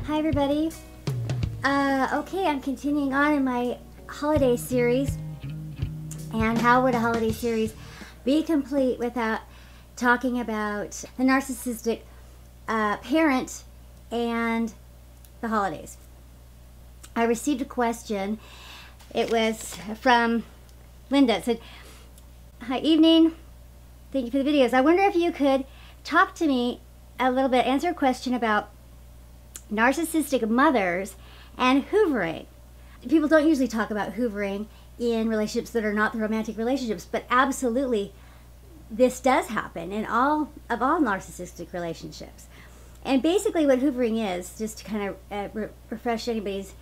Hi everybody. Okay, I'm continuing on in my holiday series. And how would a holiday series be complete without talking about the narcissistic parent and the holidays? I received a question. It was from Linda. It said, "Hi, evening. Thank you for the videos. I wonder if you could talk to me a little bit, answer a question about narcissistic mothers and hoovering." People don't usually talk about hoovering in relationships that are not the romantic relationships, but absolutely this does happen in all narcissistic relationships. And basically what hoovering is, just to kind of refresh anybody's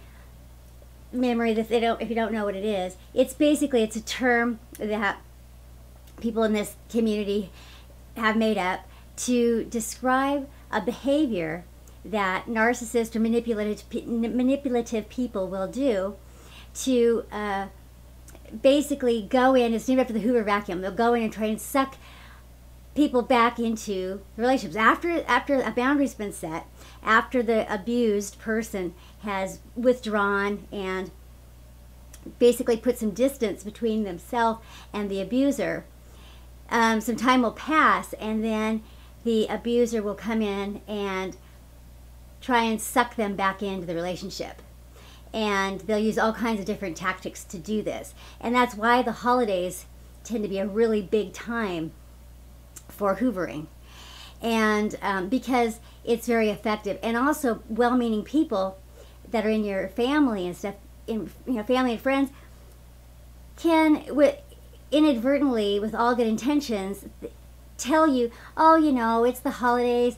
memory if you don't know what it is, it's a term that people in this community have made up to describe a behavior that narcissist or manipulative people will do to basically go in. It's named after the Hoover vacuum. They'll go in and try and suck people back into relationships after a boundary's been set, after the abused person has withdrawn and basically put some distance between themselves and the abuser. Some time will pass, and then the abuser will come in and try and suck them back into the relationship. And they'll use all kinds of different tactics to do this. And that's why the holidays tend to be a really big time for hoovering. And because it's very effective. And also well-meaning people that are in your family and stuff, family and friends, can inadvertently, with all good intentions, tell you, oh, it's the holidays,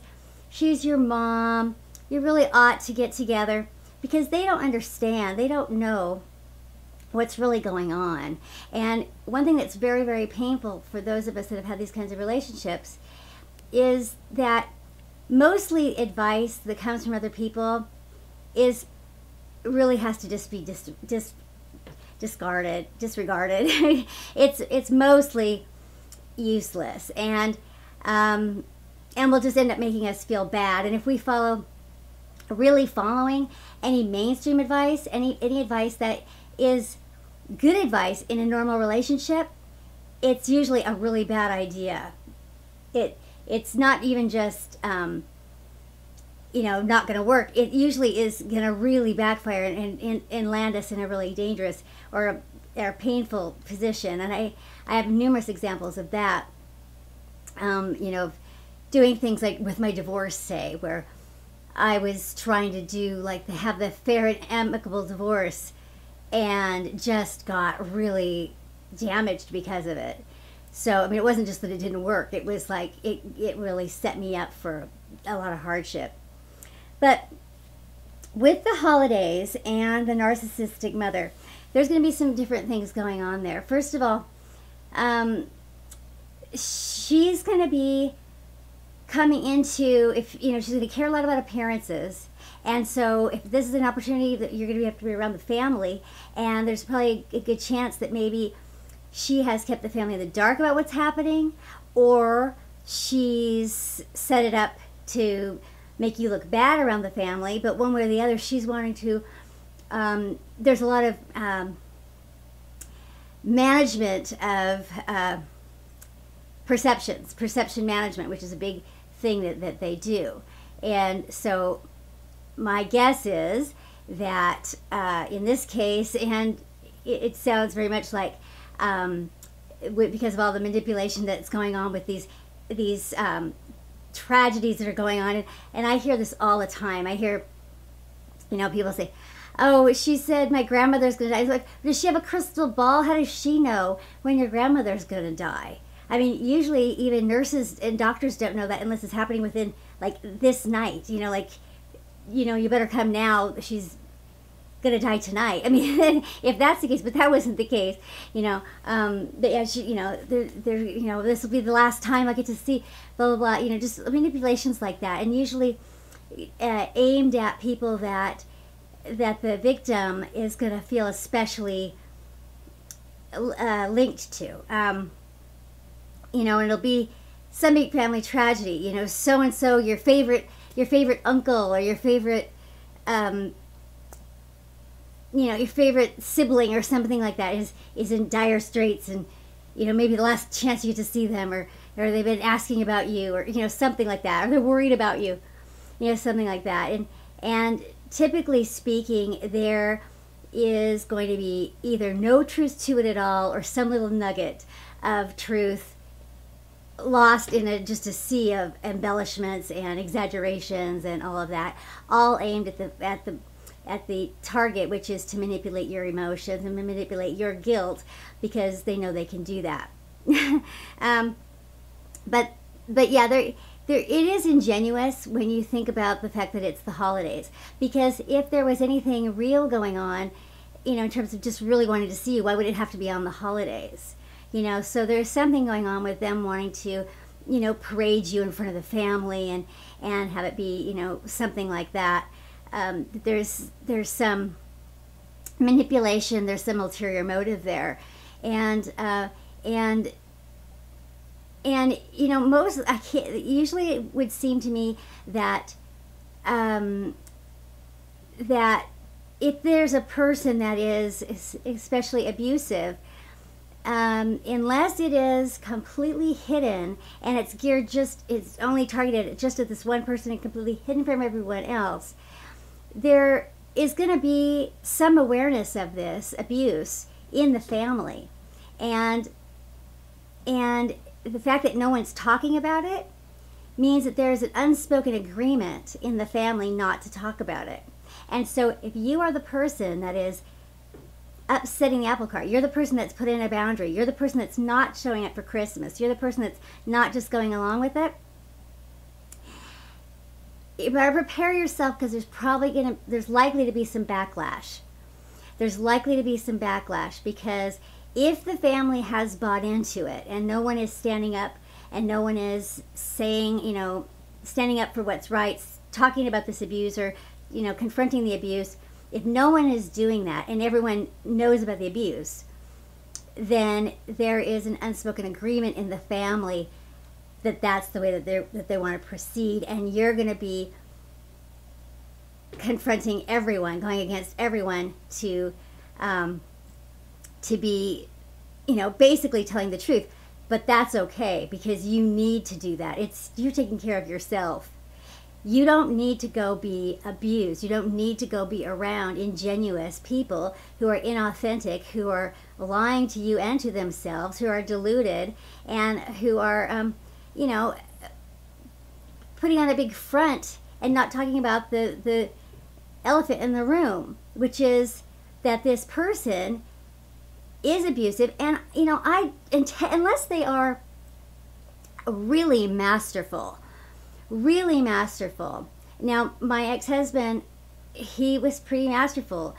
she's your mom, you really ought to get together, because they don't understand. They don't know what's really going on. And one thing that's very, very painful for those of us that have had these kinds of relationships is that mostly advice that comes from other people really has to just be disregarded. It's mostly useless, and will just end up making us feel bad. And if we really following any mainstream advice, any advice that is good advice in a normal relationship, it's usually a really bad idea. It's not even just not going to work. It usually is going to really backfire and land us in a really dangerous or a painful position. And I have numerous examples of that. Doing things like with my divorce, say, where I was trying to have the fair and amicable divorce, and just got really damaged because of it. So, it wasn't just that it didn't work. It was like, it really set me up for a lot of hardship. But with the holidays and the narcissistic mother, there's going to be some different things going on there. First of all, she's going to be coming into, she's going to care a lot about appearances. And so if this is an opportunity that you're going to have to be around the family, and there's probably a good chance that maybe she has kept the family in the dark about what's happening, or she's set it up to make you look bad around the family, but one way or the other, she's wanting to, there's a lot of management of perception management, which is a big thing that they do. And so my guess is that in this case, and it sounds very much like because of all the manipulation that's going on with these tragedies that are going on, and I hear this all the time. I hear people say, "Oh, she said my grandmother's gonna die." It's like, does she have a crystal ball? How does she know when your grandmother's gonna die? Usually even nurses and doctors don't know that unless it's happening within this night. You better come now, she's gonna die tonight. If that's the case, but that wasn't the case. But yeah, this will be the last time I get to see blah blah blah. Just manipulations like that, and usually aimed at people that the victim is gonna feel especially linked to. And it'll be some big family tragedy. So and so, your favorite uncle or your favorite you know, your favorite sibling or something like that is in dire straits, and you know, maybe the last chance you get to see them, or they've been asking about you, or you know, something like that, or they're worried about you, you know, something like that. And typically speaking, there is going to be either no truth to it at all, or some little nugget of truth lost in just a sea of embellishments and exaggerations and all of that, all aimed at the target, which is to manipulate your emotions and manipulate your guilt, because they know they can do that. But yeah, it is ingenuous when you think about the fact that it's the holidays, because if there was anything real going on, you know, in terms of just really wanting to see you, why would it have to be on the holidays? You know, so there's something going on with them wanting to, you know, parade you in front of the family and have it be, you know, something like that. There's some manipulation, there's some ulterior motive there, and you know, usually it would seem to me that that if there's a person that is especially abusive, unless it is completely hidden and it's geared it's only targeted just at this one person and completely hidden from everyone else, there is going to be some awareness of this abuse in the family. And the fact that no one's talking about it means that there's an unspoken agreement in the family not to talk about it. And so if you are the person that is upsetting the apple cart, you're the person that's put in a boundary, you're the person that's not showing up for Christmas, you're the person that's not just going along with it, you better prepare yourself, because there's likely to be some backlash. There's likely to be some backlash, because if the family has bought into it and no one is standing up and no one is saying, you know, standing up for what's right, talking about this abuser, you know, confronting the abuse, if no one is doing that and everyone knows about the abuse, then there is an unspoken agreement in the family that that's the way that they want to proceed, and you're going to be confronting everyone, going against everyone to be, you know, basically telling the truth. But that's okay, because you need to do that. You're taking care of yourself. You don't need to go be abused. You don't need to go be around ingenuous people who are inauthentic, who are lying to you and to themselves, who are deluded, and who are, you know, putting on a big front and not talking about the elephant in the room, which is that this person is abusive. And, you know, unless they are really masterful. Now, my ex-husband, he was pretty masterful.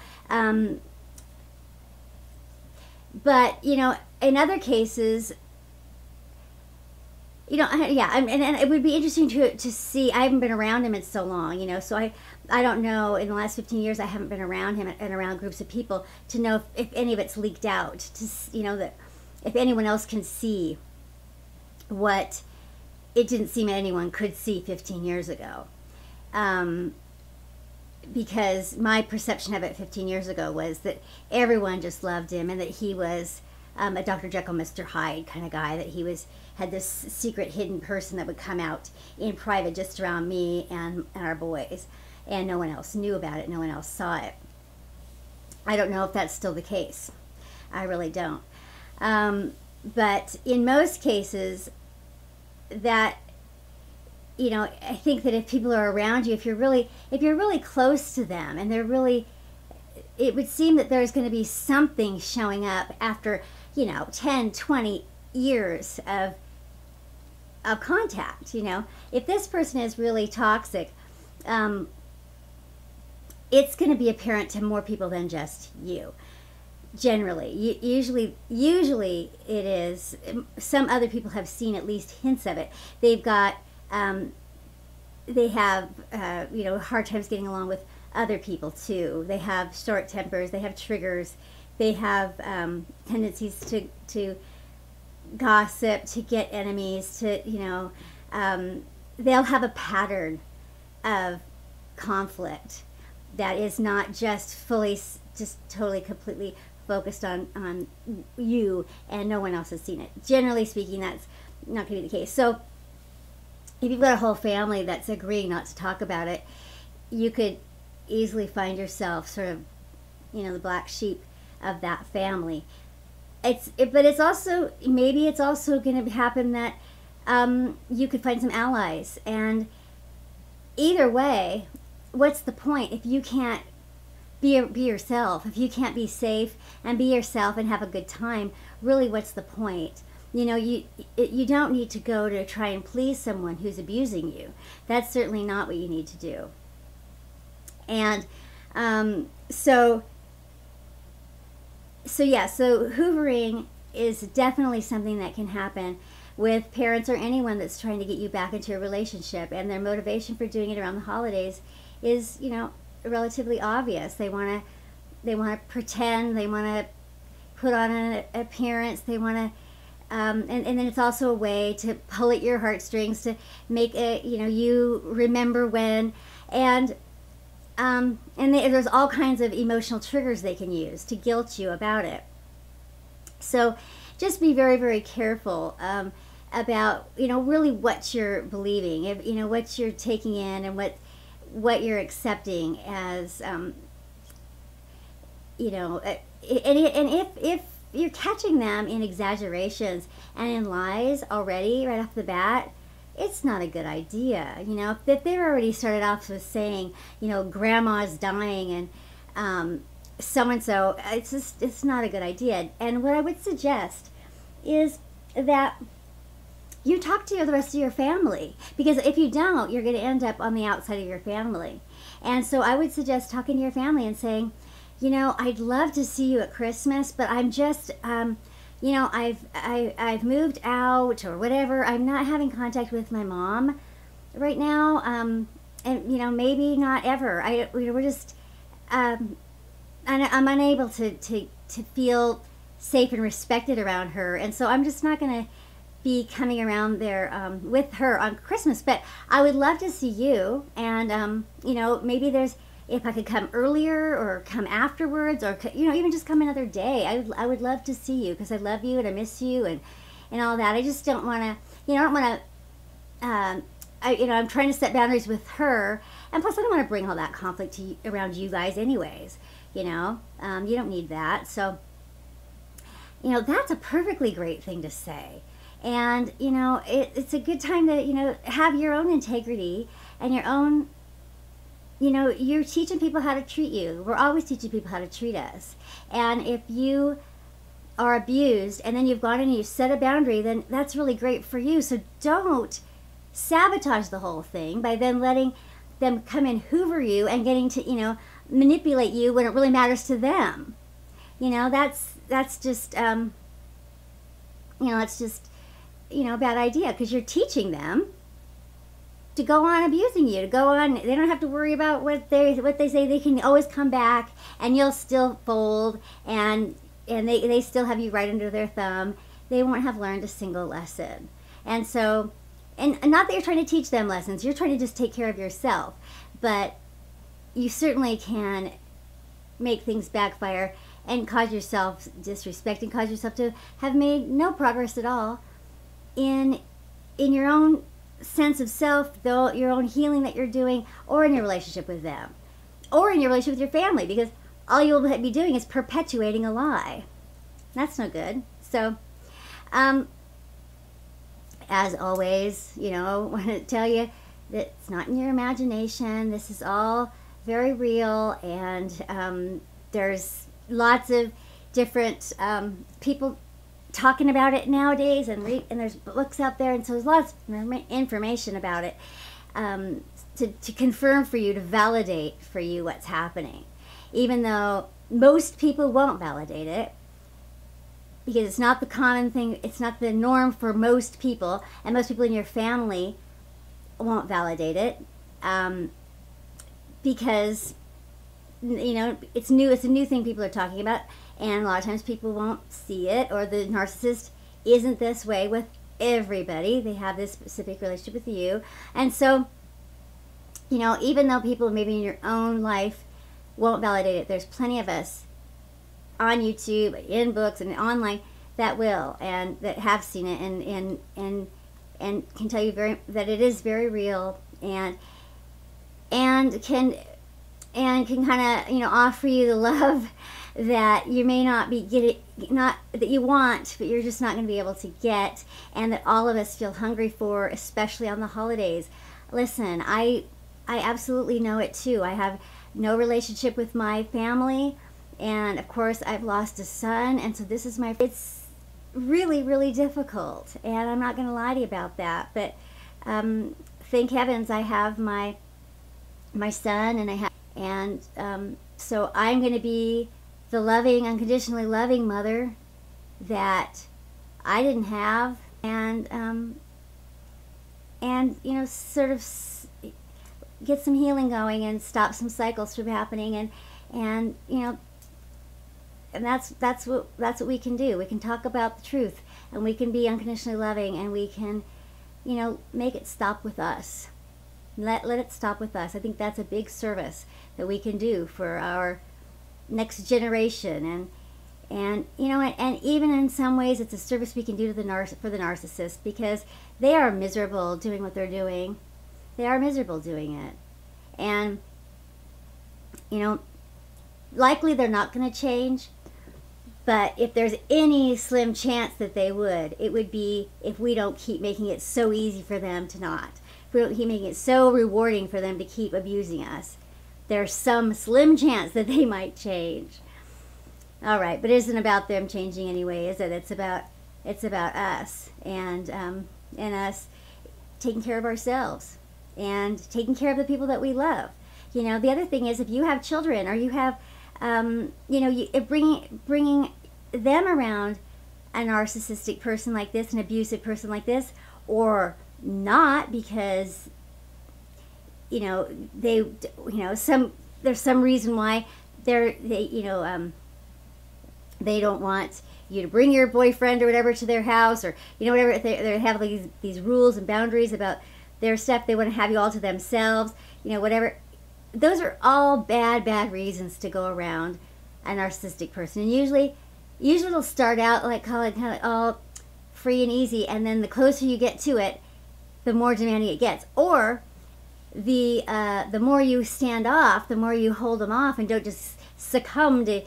But, you know, in other cases, you know, yeah, and it would be interesting to see. I haven't been around him in so long, you know, so I don't know, in the last 15 years I haven't been around him and around groups of people to know if any of it's leaked out, to, you know, that if anyone else can see what it didn't seem anyone could see 15 years ago. Because my perception of it 15 years ago was that everyone just loved him, and that he was a Dr. Jekyll, Mr. Hyde kind of guy, that he had this secret hidden person that would come out in private just around me and our boys, and no one else knew about it, no one else saw it. I don't know if that's still the case. I really don't. But in most cases, that, you know, I think that if people are around you, if you're really close to them, and it would seem that there's going to be something showing up after, you know, 10, 20 years of contact. You know, if this person is really toxic, it's going to be apparent to more people than just you. Generally, usually it is. Some other people have seen at least hints of it. They have you know, hard times getting along with other people too. They have short tempers. They have triggers. They have tendencies to gossip, to get enemies, to, you know, they'll have a pattern of conflict that is not just fully, just totally, completely focused on you and no one else has seen it. Generally speaking, that's not going to be the case. So if you've got a whole family that's agreeing not to talk about it, you could easily find yourself sort of, the black sheep of that family. But it's also, maybe it's also going to happen that you could find some allies. And either way, what's the point if you can't be yourself? If you can't be safe and be yourself and have a good time, really, what's the point? You don't need to go to try and please someone who's abusing you. That's certainly not what you need to do. And so hoovering is definitely something that can happen with parents or anyone that's trying to get you back into a relationship, and their motivation for doing it around the holidays is, relatively obvious. They want to pretend, they want to put on an appearance, they want to and then it's also a way to pull at your heartstrings, to make it, you remember when, and there's all kinds of emotional triggers they can use to guilt you about it. So just be very, very careful about, really what you're believing, what you're taking in, and what you're accepting as, and if you're catching them in exaggerations and in lies already right off the bat, it's not a good idea. If they've already started off with saying, grandma's dying and so-and-so, it's not a good idea. And what I would suggest is that you talk to the rest of your family, because if you don't, you're going to end up on the outside of your family. And so I would suggest talking to your family and saying, I'd love to see you at Christmas, but I'm just, I've moved out or whatever. I'm not having contact with my mom right now, and maybe not ever. We're just, I'm unable to feel safe and respected around her, and so I'm just not going to be coming around there with her on Christmas. But I would love to see you, and maybe if I could come earlier or come afterwards, or even just come another day. I would love to see you, because I love you and I miss you and all that. I just don't want to, I don't want to, I'm trying to set boundaries with her, and plus I don't want to bring all that conflict around you guys anyways. You don't need that. So that's a perfectly great thing to say. And it's a good time to have your own integrity and your own, you're teaching people how to treat you. We're always teaching people how to treat us. And if you are abused and then you've gone in and you set a boundary, then that's really great for you. So don't sabotage the whole thing by then letting them come and hoover you and getting to, manipulate you when it really matters to them. That's just, it's just, a bad idea, because you're teaching them to go on abusing you, to go on. They don't have to worry about what they say. They can always come back, and you'll still fold, and they still have you right under their thumb. They won't have learned a single lesson. And so, and not that you're trying to teach them lessons, you're trying to just take care of yourself, but you certainly can make things backfire and cause yourself disrespect and cause yourself to have made no progress at all in your own sense of self, though, your own healing that you're doing, or in your relationship with them, or in your relationship with your family, because all you'll be doing is perpetuating a lie. That's no good. So, as always, I want to tell you that it's not in your imagination. This is all very real, and there's lots of different people talking about it nowadays, and there's books out there, and so there's lots of information about it to confirm for you, to validate for you what's happening, even though most people won't validate it, because it's not the common thing, it's not the norm for most people, and most people in your family won't validate it, because it's a new thing people are talking about. And a lot of times people won't see it, or the narcissist isn't this way with everybody. They have this specific relationship with you. And so, even though people maybe in your own life won't validate it. There's plenty of us on YouTube, in books, and online that will, and that have seen it, and can tell you that it is very real, and can kind of offer you the love that you may not be getting, not that you want, but you're just not going to be able to get, and that all of us feel hungry for, especially on the holidays. Listen, I absolutely know it too. I have no relationship with my family, and of course I've lost a son, and so this is it's really, really difficult, and I'm not going to lie to you about that, but thank heavens I have my son, and so I'm going to be the loving, unconditionally loving mother that I didn't have, and sort of get some healing going and stop some cycles from happening, and that's what we can do. We can talk about the truth, and we can be unconditionally loving, and we can make it stop with us. Let it stop with us. I think that's a big service that we can do for our next generation, and even in some ways it's a service we can do to for the narcissist, because they are miserable doing what they're doing. They are miserable doing it, and likely they're not going to change, but if there's any slim chance that they would, it would be if we don't keep making it so easy for them to not. If we don't keep making it so rewarding for them to keep abusing us, there's some slim chance that they might change. All right, but it isn't about them changing anyway, is it? It's about us, and us taking care of ourselves and taking care of the people that we love. The other thing is, if you have children, or you have bringing them around a narcissistic person like this, an abusive person like this, or not, because there's some reason why they don't want you to bring your boyfriend or whatever to their house, or whatever, they have these rules and boundaries about their stuff. They want to have you all to themselves, whatever. Those are all bad reasons to go around a narcissistic person, and usually it'll start out kind of all free and easy, and then the closer you get to it, the more demanding it gets. Or the more you stand off, the more you hold them off and don't just succumb to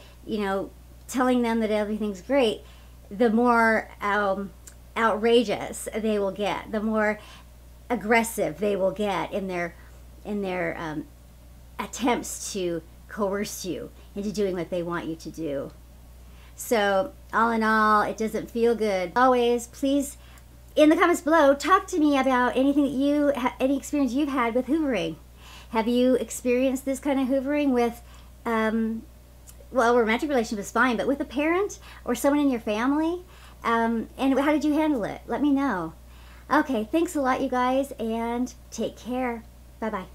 telling them that everything's great, the more outrageous they will get, the more aggressive they will get in their attempts to coerce you into doing what they want you to do. So all in all, it doesn't feel good. Always, please, in the comments below, talk to me about anything that any experience you've had with hoovering. Have you experienced this kind of hoovering with, well, a romantic relationship is fine, but with a parent or someone in your family? And how did you handle it? Let me know. Okay, thanks a lot, you guys, and take care. Bye-bye.